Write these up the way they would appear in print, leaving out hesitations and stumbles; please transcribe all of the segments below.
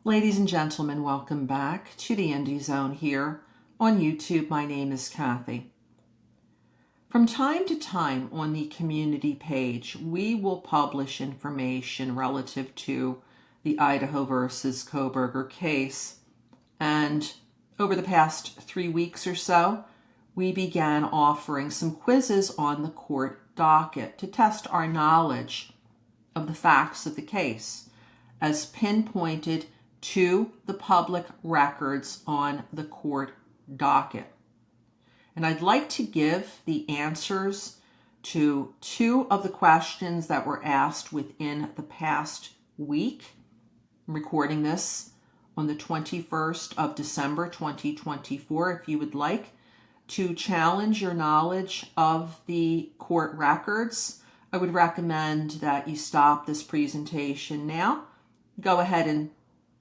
Ladies and gentlemen, welcome back to the IndieZoNe here on YouTube. My name is Kathy. From time to time on the community page, we will publish information relative to the Idaho versus Kohberger case. And over the past 3 weeks or so, we began offering some quizzes on the court docket to test our knowledge of the facts of the case as pinpointed to the public records on the court docket. And I'd like to give the answers to 2 of the questions that were asked within the past week. I'm recording this on the 21st of December 2024. If you would like to challenge your knowledge of the court records, I would recommend that you stop this presentation now. Go ahead and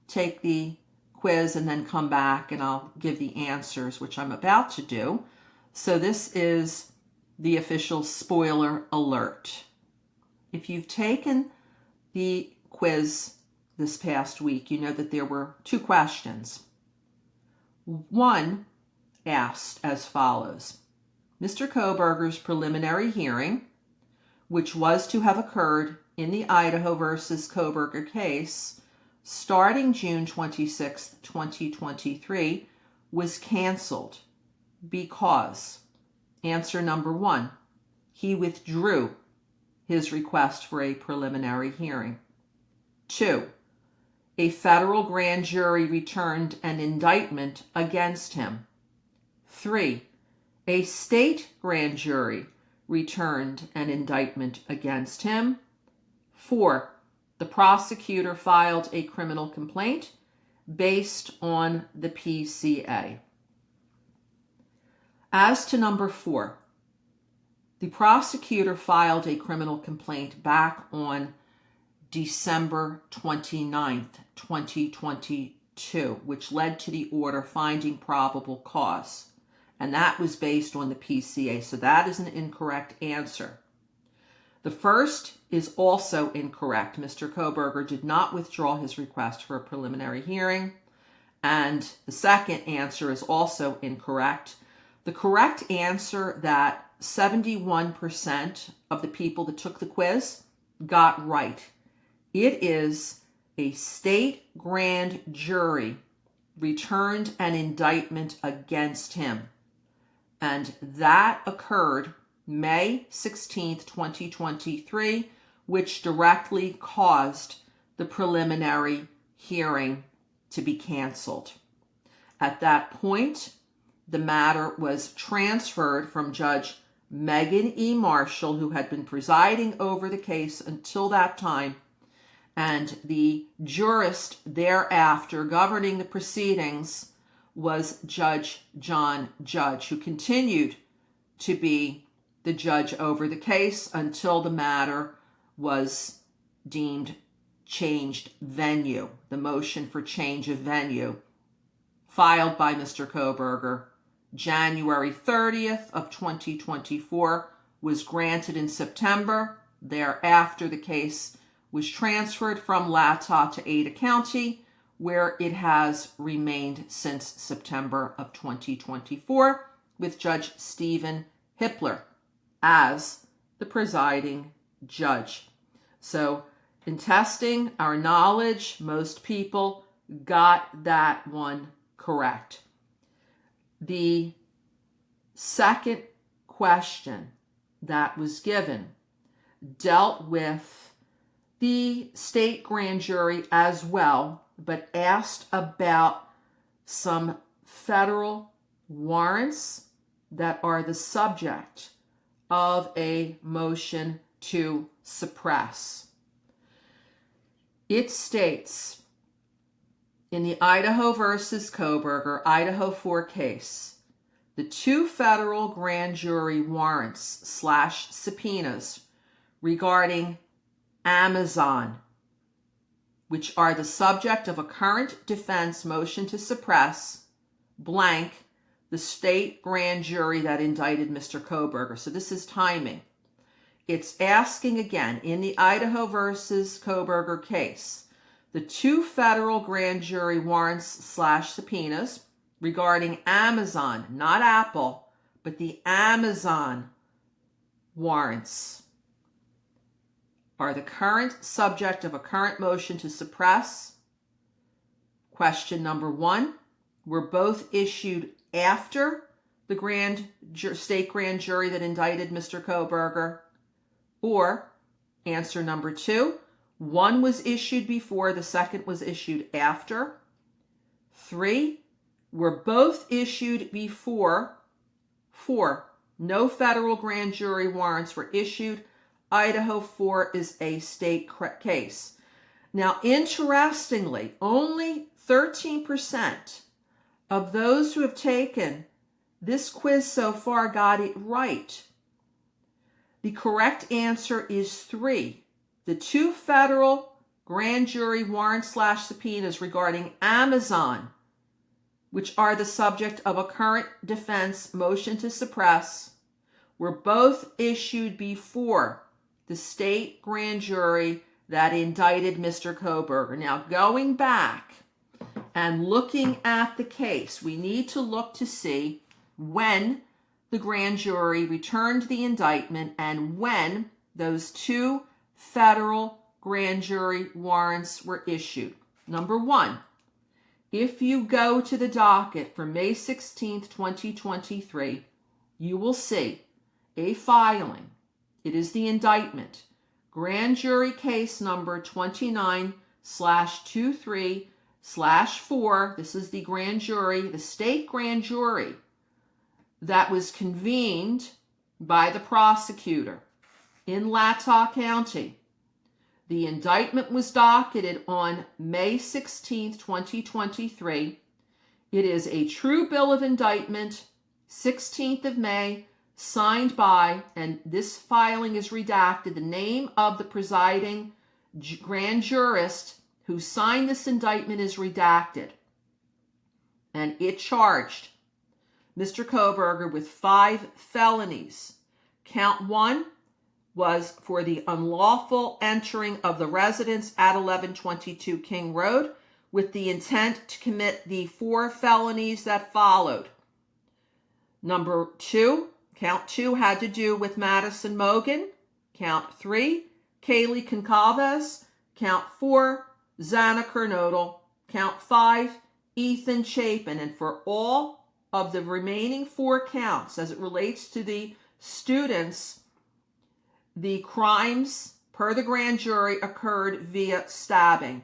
take the quiz and then come back and I'll give the answers, which I'm about to do. So this is the official spoiler alert. If you've taken the quiz this past week, you know that there were 2 questions. One asked as follows: Mr. Kohberger's preliminary hearing, which was to have occurred in the Idaho versus Kohberger case starting June 26, 2023, was canceled because, answer number 1, he withdrew his request for a preliminary hearing. 2, a federal grand jury returned an indictment against him. 3, a state grand jury returned an indictment against him. 4, the prosecutor filed a criminal complaint based on the PCA. As to number 4, the prosecutor filed a criminal complaint back on December 29th, 2022, which led to the order finding probable cause. And that was based on the PCA. So that is an incorrect answer. The first is also incorrect. Mr. Kohberger did not withdraw his request for a preliminary hearing. And the second answer is also incorrect. The correct answer that 71% of the people that took the quiz got right. It is a state grand jury returned an indictment against him. And that occurred May 16th, 2023, which directly caused the preliminary hearing to be canceled. At that point, the matter was transferred from Judge Megan E. Marshall, who had been presiding over the case until that time, and the jurist thereafter governing the proceedings was Judge John Judge, who continued to be the judge over the case until the matter was deemed changed venue. The motion for change of venue filed by Mr. Kohberger January 30th of 2024 was granted in September. Thereafter, the case was transferred from Latah to Ada County, where it has remained since September of 2024, with Judge Stephen Hippler as the presiding judge. So in testing our knowledge, most people got that one correct. The second question that was given dealt with the state grand jury as well, but asked about some federal warrants that are the subject of a motion to suppress. It states, in the Idaho versus Kohberger, Idaho4 case, the 2 federal grand jury warrants / subpoenas regarding Amazon, which are the subject of a current defense motion to suppress, blank, the state grand jury that indicted Mr. Kohberger. So this is timing. It's asking again, in the Idaho versus Kohberger case, the 2 federal grand jury warrants / subpoenas regarding Amazon, not Apple, but the Amazon warrants are the current subject of a current motion to suppress. Question number 1, were both issued after the state grand jury that indicted Mr. Kohberger? Or answer number 2, one was issued before, the second was issued after. 3, were both issued before. 4, no federal grand jury warrants were issued. Idaho4 is a state case. Now, interestingly, only 13% of those who have taken this quiz so far got it right. The correct answer is 3. The 2 federal grand jury warrants / subpoenas regarding Amazon, which are the subject of a current defense motion to suppress, were both issued before the state grand jury that indicted Mr. Kohberger. Now, going back and looking at the case, we need to look to see when the grand jury returned the indictment and when those 2 federal grand jury warrants were issued. Number 1, if you go to the docket for May 16th, 2023, you will see a filing. It is the indictment, grand jury case number 29/23/4. This is the grand jury, the state grand jury that was convened by the prosecutor in Latah County. The indictment was docketed on May 16th, 2023. It is a true bill of indictment, 16th of May, signed by, and this filing is redacted, the name of the presiding grand jurist who signed this indictment is redacted. And it charged Mr. Kohberger with 5 felonies. Count 1 was for the unlawful entering of the residence at 1122 King Road with the intent to commit the 4 felonies that followed. Number 2, count 2 had to do with Madison Mogan. Count 3, Kaylee Concalves. Count 4, Zana Kernodle. Count 5, Ethan Chapin. And for all of the remaining 4 counts, as it relates to the students, the crimes per the grand jury occurred via stabbing.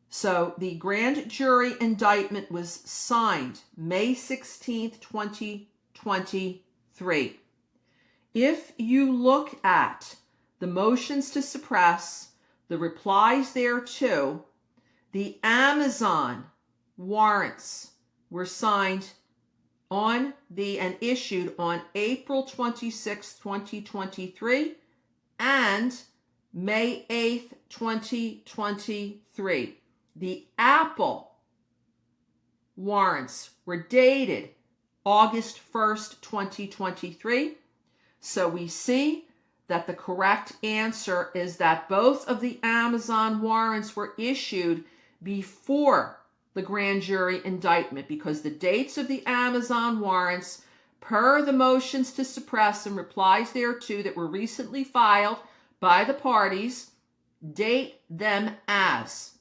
So the grand jury indictment was signed May 16th, 2023. If you look at the motions to suppress, the replies thereto, the Amazon warrants were signed on and issued on April 26, 2023 and May 8th, 2023. The Apple warrants were dated August 1st, 2023. So we see that the correct answer is that both of the Amazon warrants were issued before the grand jury indictment, because the dates of the Amazon warrants, per the motions to suppress and replies thereto that were recently filed by the parties, date them as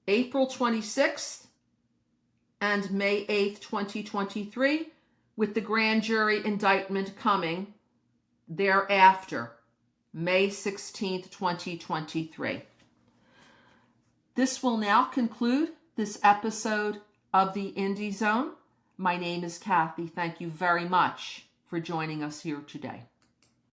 April 26th and May 8th, 2023, with the grand jury indictment coming thereafter, May 16th, 2023. This will now conclude this episode of the IndieZoNe. My name is Kathy. Thank you very much for joining us here today.